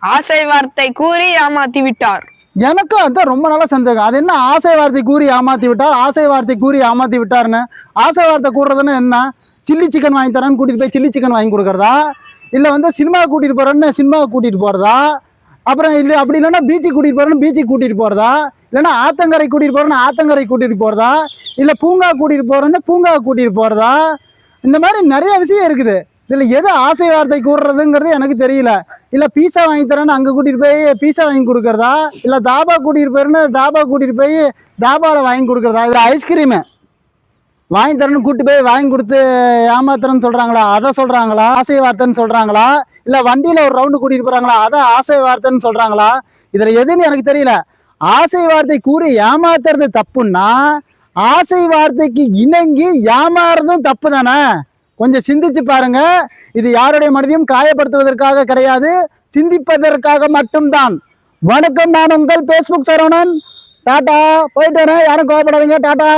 ஆசை வார்த்தை கூறி ஏமாத்தி விட்டார். எனக்கும் அதான் ரொம்ப நாளா சந்தேகம். அது என்ன ஆசை வார்த்தை கூறி ஏமாத்தி விட்டார், ஆசை வார்த்தை கூறி ஏமாத்தி விட்டாருன்னு? ஆசை வார்த்தை கூடுறதுன்னு என்ன? சில்லி சிக்கன் வாங்கி தரேன்னு கூட்டிட்டு போய் சில்லி சிக்கன் வாங்கி கொடுக்குறதா, இல்லை வந்து சினிமா கூட்டிட்டு போறேன்னு சினிமாவுக்கு கூட்டிட்டு போறதா, அப்புறம் இல்லை அப்படி இல்லைன்னா பீச்சுக்கு கூட்டிட்டு போறேன்னு பீச்சுக்கு கூட்டிட்டு போறதா, இல்லைன்னா ஆத்தங்கரை கூட்டிட்டு போறேன்னு ஆத்தங்கரை கூட்டிட்டு போறதா, இல்லை பூங்கா கூட்டிட்டு போறேன்னு பூங்கா கூட்டிட்டு போறதா? இந்த மாதிரி நிறைய விஷயம் இருக்குது. இதுல எது ஆசை வார்த்தை கூடுறதுங்கிறது எனக்கு தெரியல. இல்ல பீஸா வாங்கி தரேன்னு அங்க கூட்டிட்டு போய் பீஸா வாங்கி கொடுக்கறதா, இல்ல தாபா கூட்டிட்டு போயிருன்னு தாபா கூட்டிட்டு போய் தாபாவில் வாங்கி கொடுக்கறதா? இது ஐஸ்கிரீமு வாங்கி தரேன்னு கூட்டிட்டு போய் வாங்கி கொடுத்து ஏமாத்துறேன்னு சொல்றாங்களா, அதை சொல்றாங்களா ஆசை வார்த்தைன்னு சொல்றாங்களா? இல்ல வண்டியில ஒரு ரவுண்டு கூட்டிட்டு போறாங்களா, அதை ஆசை வார்த்தைன்னு சொல்றாங்களா? இதுல எதுன்னு எனக்கு தெரியல. ஆசை வார்த்தை கூறி ஏமாத்துறது தப்புன்னா ஆசை வார்த்தைக்கு இணங்கி ஏமாறுறதும் தப்பு தானே? கொஞ்சம் சிந்திச்சு பாருங்க. இது யாருடைய மனதையும் காயப்படுத்துவதற்காக கிடையாது, சிந்திப்பதற்காக மட்டும்தான். வணக்கம், நான் உங்கள் பேஸ்புக் சரவணன். டாடா, போயிட்டு வரேன். யாரும் கோவப்படாதீங்க. டாடா.